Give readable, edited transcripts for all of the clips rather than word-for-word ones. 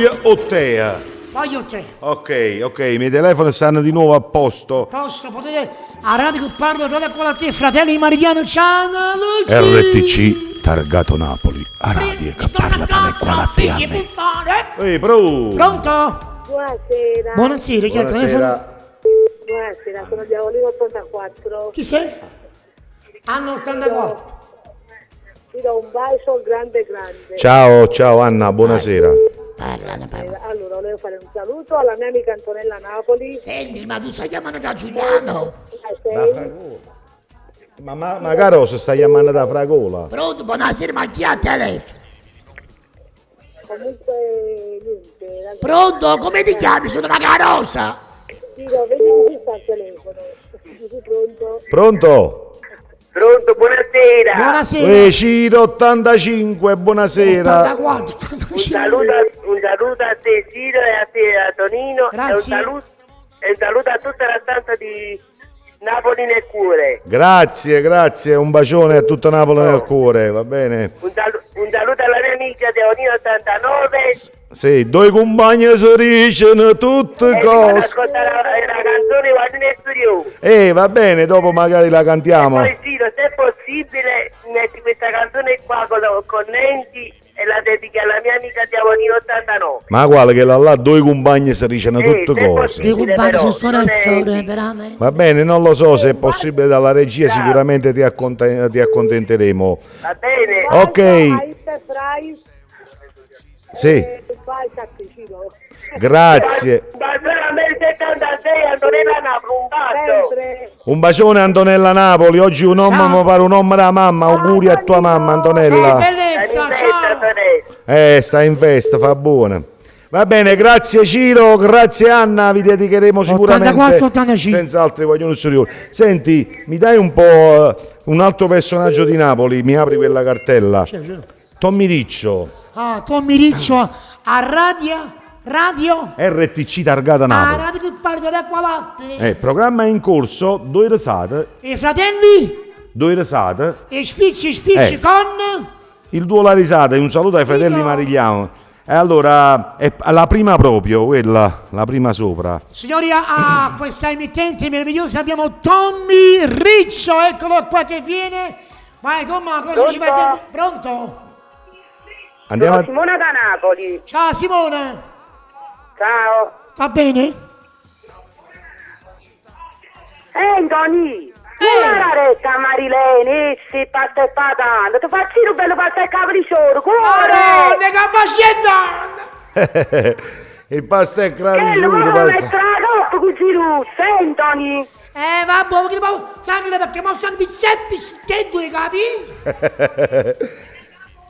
Ottea. Voglio te. Ok, i miei telefoni stanno di nuovo a posto. Posto, potete. A radio che parla da con la te, fratelli Mariano Ciano, Luci. RTC targato Napoli. A radio che parla da con la te. Ehi, Pronto? Buonasera. Buonasera, chi è il telefono? Buonasera, sono Diavolino 84. Chi sei? Anno 84. Ti do un bacio grande. Ciao Anna, buonasera. Parla. Allora, volevo fare un saluto alla mia amica Antonella Napoli. Senti, ma tu stai chiamando da Giuliano? Ma Carosa sta chiamando da Fragola. Pronto, buonasera, ma chi ha il telefono? Comunque, niente. Pronto, come ti chiami? Sono la Carosa. Dico, vedi chi sta al telefono. Sei pronto? Pronto? Pronto, buonasera. Buonasera. Ciro 85, buonasera. 84, Un saluto a te Ciro e a te a Tonino. Grazie. E un saluto a tutta la stanza di Napoli nel cuore. Grazie, un bacione a tutta Napoli nel cuore, va bene? Un saluto alla mia amica Teonino 89. Sì, due compagni si dicono tutte E cose. ascoltare la canzone Guardi nel studio. Va bene, dopo magari la cantiamo. Poi Ciro, se è possibile, metti questa canzone qua con Nancy e la dedichi alla mia amica Teonino 89. Ma guarda che là due compagni si dicono tutte se è cose. possibile, Dico, guarda, però, sono non è- sorelle, veramente. Va bene, non lo so se è possibile dalla regia, sicuramente ti accontenteremo. Va bene? Ok, Price. sì, Vai, Cattecino. grazie. Ma veramente 76 Antonella Napoli, un bacio. Sempre. Un bacione Antonella Napoli, oggi un uomo mi pare un uomo della mamma, auguri a tua mamma Antonella. Bellezza, ciao. Sta in festa, fa buona. Va bene, grazie Ciro, grazie Anna, vi dedicheremo sicuramente 84-85. senza altri vogliono superiori. Senti, mi dai un po' un altro personaggio di Napoli, mi apri quella cartella. Tommy Riccio, Ah, Tommy Riccio a radio? RTC targata A Napoli. radio che parla da qua latte. Programma in corso, due risate, E fratelli? E spicci con... il duo La Risata e un saluto ai fratelli Dico. Marigliano. E allora, è la prima proprio, quella, la prima sopra. Signori, a questa emittente meravigliosa abbiamo Tommy Riccio, eccolo qua che viene. Vai Tomma, cosa ci fai sentire? Pronto? Andiamo Sono a... Simona da Napoli. Ciao Simone, Ciao. va bene? Tony. Guarda retta Marilene, sì, pasta e patata. Ti faccio un bello pasta e capricciolo, cuore. Madonna, che bascetta! Il pasta è Che lo cravicciuto, vuoi pasta. mettere la coppa così russa, Tony? Vabbè, che sangue perché mo sono che due capi?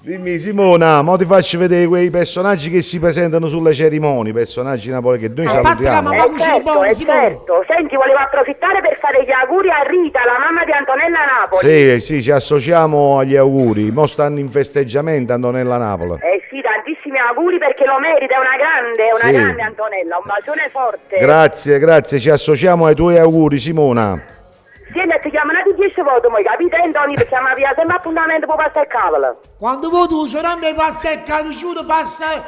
Dimmi Simona, mo ti faccio vedere quei personaggi che si presentano sulle cerimonie, personaggi napoli che noi salutiamo. Ma cucini buoni, Simone. certo. Senti, volevo approfittare per fare gli auguri a Rita, la mamma di Antonella Napoli. Sì, ci associamo agli auguri. Mo stanno in festeggiamento Antonella Napoli. Sì, tantissimi auguri perché lo merita, è una Sì. grande Antonella, un bacione forte. Grazie, ci associamo ai tuoi auguri Simona. Sì, ti chiamano di 10 volte, mo, capite, Tony? Perché mi avvia sempre appuntamento per pasta e cavolo. Quando vuoi tu, sorelle, passa il cavicciuto, passa,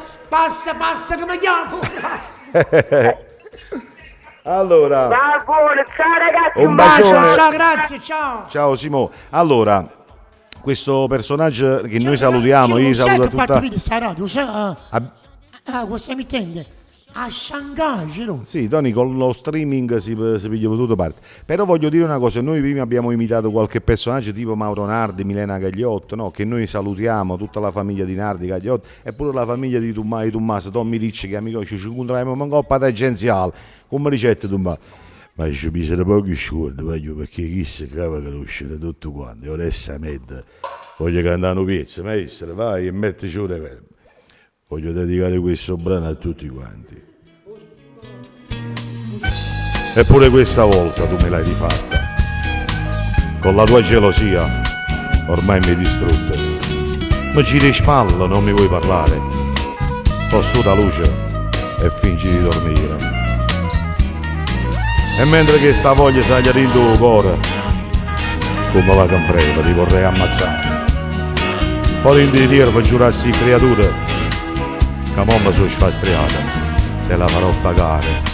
come chiamo? Allora, Va buono, ciao ragazzi, Un un bacione. bacio. Ciao, grazie, ciao. ciao Simo. Allora, questo personaggio che noi salutiamo, io saluto tutta... Questa emittente a Shanghai, Giro. Sì, Tony, con lo streaming si piglia tutto parte. Però voglio dire una cosa, noi prima abbiamo imitato qualche personaggio tipo Mauro Nardi, Milena Gagliotto, no? Che noi salutiamo, tutta la famiglia di Nardi, Gagliotto, e pure la famiglia di Tommaso, Tommy Ricci, che amico ci incontriamo in coppa tangenziale, come ricette Tommaso. Ma ci bisogna pochi sciordi, voglio, perché chi si cava conoscere tutto quanto, onestamente, voglio cantare una pezza, maestro, vai e mettici un reverb. Voglio dedicare questo brano a tutti quanti. Eppure questa volta tu me l'hai rifatta. Con la tua gelosia ormai mi hai distrutto. Ma giri di spalla, non mi vuoi parlare. Posso la luce e fingi di dormire. E mentre che sta voglia taglia in tuo cuore, come la campreva ti vorrei ammazzare. Poi in di per giurassi creature Camomma sono sfastriata, te la farò pagare.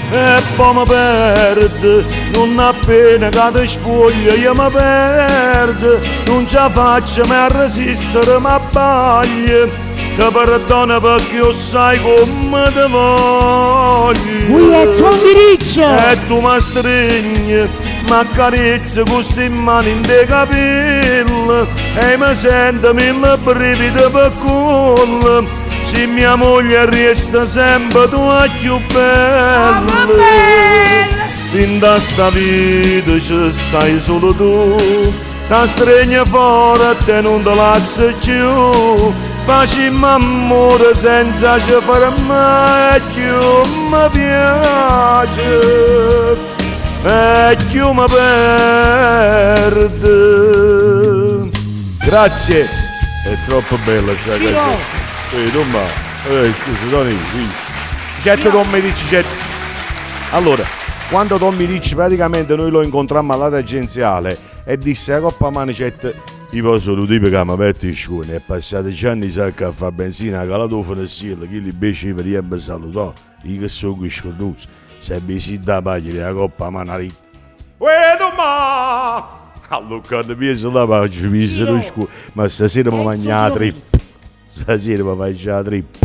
E poi mi perde, non appena che ti spoglio io mi perde, non ce la faccio mai a resistere, ma sbaglio, ti perdono perché io sai come ti voglio. Lui è Tommy Riccio! E tu mi stringi, mi accarezzi con sti mani in dei capelli, e mi sento mille brividi per culo. Se mia moglie resta sempre tua più bella, in sta vita ci stai solo tu, ti stringi forte e non ti lascio più, facciamo amore senza ci fermare, più mi piace e più mi perde. Grazie, è troppo bella questa canzone. Scusa Tony, certo Tommy Ricci, certo. Allora, quando Tommy Ricci praticamente noi lo incontrammo alla tangenziale e disse a Coppa Manicette, io posso lo dire che mi metti scione, è passato 10 anni sa che fa benzina, che la tua finestra, che li invece vediamo salutare, io che sono qui scorduto, se mi si dà pagina la Coppa Manicette. Vedo ma! Allora, quando mi sono da pagina, mi sono scuola, ma stasera mi mangio la trippa. Stasera mi faccio la trip.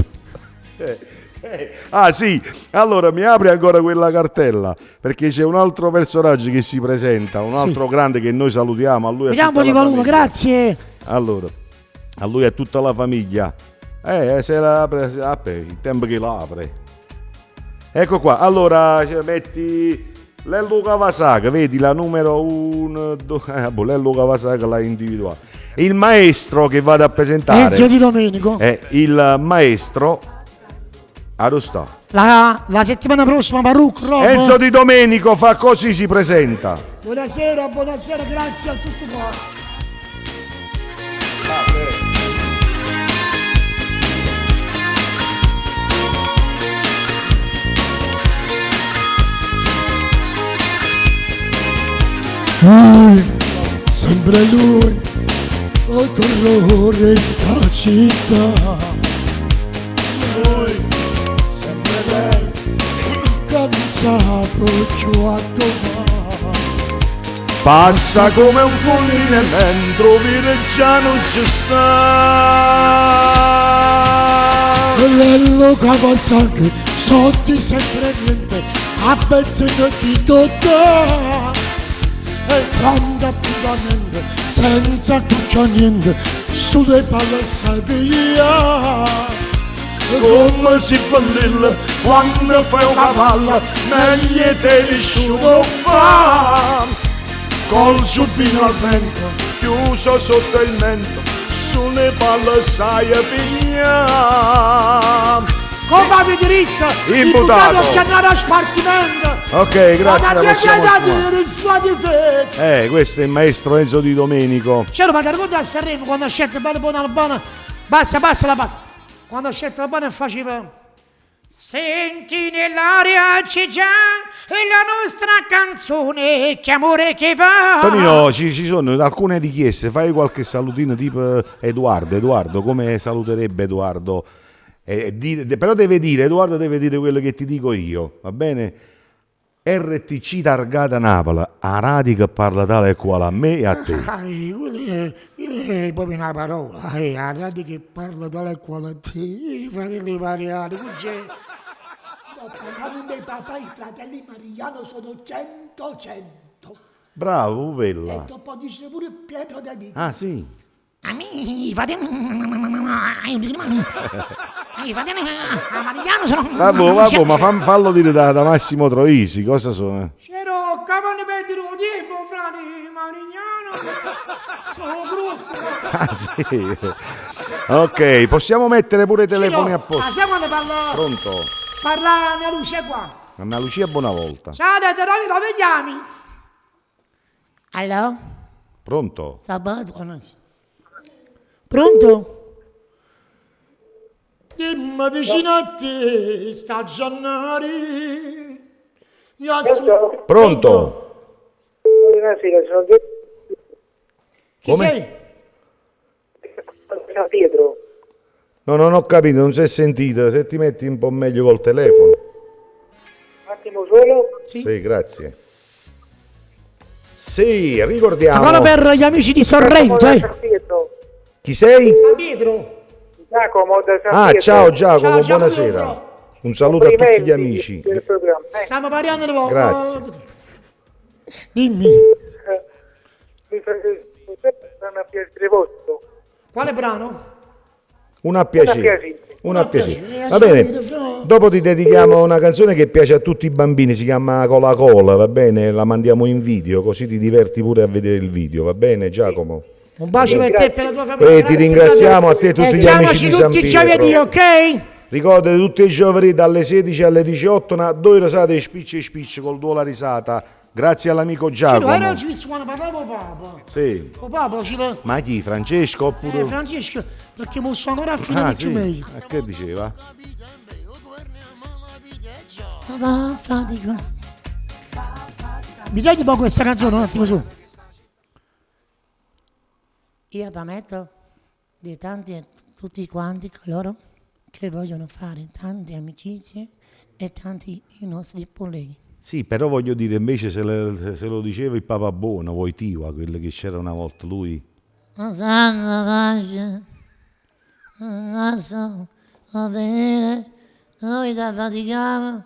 Ah sì, allora mi apri ancora quella cartella, perché c'è un altro personaggio che si presenta, un altro grande che noi salutiamo. A lui vediamo di volume, grazie. Allora, a lui e tutta la famiglia. Se la apre, il tempo che la apre. Ecco qua, allora metti Lello Kawasaki, vedi la numero 1, Lello Kawasaki l'ha individuato. Il maestro che vado a presentare Enzo Di Domenico è il maestro Arostò. la settimana prossima Baruch Rob. Enzo Di Domenico fa così, si presenta. Buonasera, grazie a tutti voi. Sempre lui, o terrore sta città. Lui, sempre lei, cansato più a domani. Passa come un fulmine mentre Vireggiano ci sta. Lello Kawasaki, sotto sempre niente, a pezzi di tutto. E quando appuntamento, senza tutto niente, sulle palle sabia. Come si ballilla quando fai una palla, meglio te nessuno fa. Col giubbino al vento, chiuso sotto il mento, sulle palle sai pigliare. Come diritto, imputato a scannare a spartimento. Ok, grazie. Questo è il maestro Enzo Di Domenico. C'era ma racconta a Sanremo quando ha scelto bene buona. Basta la base. Quando ha scelto la buona faceva. Senti nell'aria c'è già la nostra canzone, che amore che va. Tonino, ci sono alcune richieste, fai qualche salutino tipo Edoardo, come saluterebbe Edoardo? Però Edoardo deve dire quello che ti dico io, va bene? RTC targata Napoli, a radio che parla tale e quale a me e a te. Quella è proprio una parola, a radio che parla tale e quale a te, fratelli Mariani, c'è. Parlando dei papà, i fratelli Mariano sono 100. Bravo, Vella. E dopo dice pure Pietro De Vito. Ah, sì. I fratelli Mariano sono. Vabbè, ma fallo dire da Massimo Troisi, cosa sono? C'ero capanne per dire un tempo, fratelli Marignano. Sono grossi. Ah, sì. Ok, possiamo mettere pure i telefoni a posto. Sai quando parla? Pronto? Parla mia Lucia qua. Anna Lucia Buonavolta. Ciao, adesso noi lo vediamo. Allo? Pronto? Sabato? Pronto? Dimmi vicino a te, sta Giannari. Pronto? Buonasera, sono Chi sei? Pietro. No, non ho capito, non si è sentito. Se ti metti un po' meglio col telefono. Un attimo solo. Sì, grazie. Sì, ricordiamo. Ancora per gli amici di Sorrento, San Pietro. Chi sei? San Pietro. Giacomo da San Ah, Pietro. ciao Giacomo, Ciao, Giacomo. buonasera. Un saluto a tutti gli Complimenti amici. del programma. Stiamo parlando di poco. Grazie. Dimmi, Mi fanno a piacere vostro. quale brano? Un a piacere. piacere. Un a piacere. piacere. Va bene. Dopo ti dedichiamo una canzone che piace a tutti i bambini, si chiama Cola Cola, va bene? La mandiamo in video, così ti diverti pure a vedere il video, va bene Giacomo? Un bacio per te e per la tua famiglia. E ti ringraziamo a te e tutti gli amici di San tutti giovedì, Pietro. ok? Ricordate tutti i giovedì dalle 16 alle 18, due risate spicci e spicci col duo la risata. Grazie all'amico Giacomo. Era oggi visto quando parlavo con Papa. Sì. Con Papa ci va. Ma chi? Francesco oppure... Francesco, perché mi sto ancora a fine Ah, di sì. meglio. Che diceva? Mi togli un po' questa canzone un attimo su. Io prometto di tanti tutti quanti coloro che vogliono fare tante amicizie e tanti i nostri colleghi. Sì, però voglio dire, invece se lo diceva il Papa Buono, Wojtyła, quello che c'era una volta lui. Non sanno pace, non so avere, noi da fatichiamo,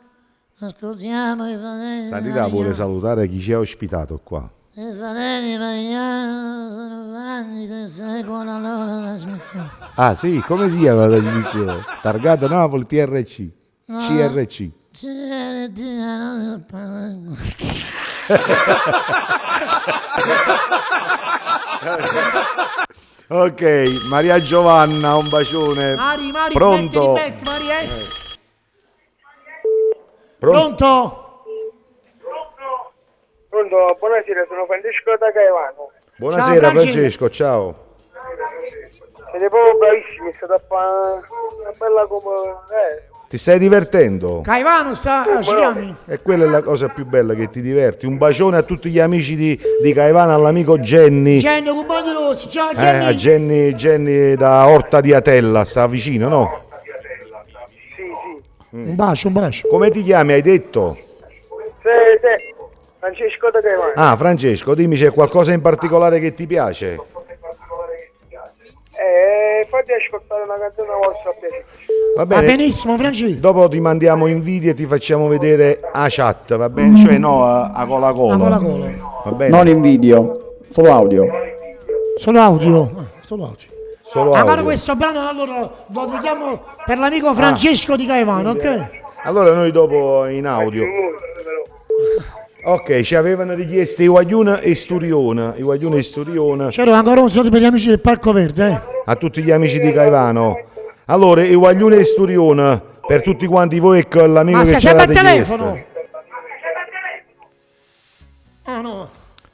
ascoltiamo i fratelli. Sanità vuole salutare chi ci ha ospitato qua. I fratelli Mariano sono fanni che seguono la loro trasmissione. Ah sì, come si chiama la trasmissione? Targata Napoli TRC. CRC. Ok, Maria Giovanna, un bacione. Mari, Pronto? smetti di mettere, Mari, Pronto? Pronto, buonasera, sono Francesco da Caivano. Buonasera Ciao, Francesco. Francesco, ciao. Siete proprio bravissimi, state a fare una bella come... Ti stai divertendo? Caivano ci chiami? E quella è la cosa più bella, che ti diverti. Un bacione a tutti gli amici di Caivano, all'amico Jenny. Genio, compagno Rossi, ciao A Genio. Jenny da Orta di Atella, sta vicino, no? Sì, sì. Un bacio, un bacio. Come ti chiami, hai detto? Siete Francesco da Caivano. Ah, Francesco, dimmi, c'è qualcosa in particolare che ti piace? Fatti ascoltare una canzone vostra a piacere. Va Va bene? benissimo, Francesco. Dopo ti mandiamo in video e ti facciamo vedere a chat, va bene? Cioè no, a cola cola. A cola cola. Va bene? Non in video, solo audio. Solo audio. Solo audio. Solo Allora audio. questo brano allora lo dedichiamo per l'amico Francesco di Caivano, ok? Allora noi dopo in audio. Ok, ci avevano richiesto i Guagliuna e Sturiona. I Guagliuna e Sturiona. C'era ancora un saluto per gli amici del Parco Verde, A tutti gli amici di Caivano. Allora, i Guagliuna e Sturiona, per tutti quanti voi e con l'amico Ma che sei c'è sempre la al telefono? richiesta. Ah no.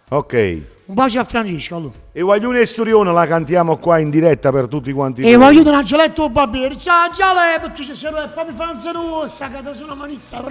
Ok. Un bacio a Francesco allora. I Guagliuna e Sturiona la cantiamo qua in diretta per tutti quanti E voi. voglio un Angeletto Babbieri. Ciao, ciao, perché c'è sempre fammi fanza rossa, che sono manista.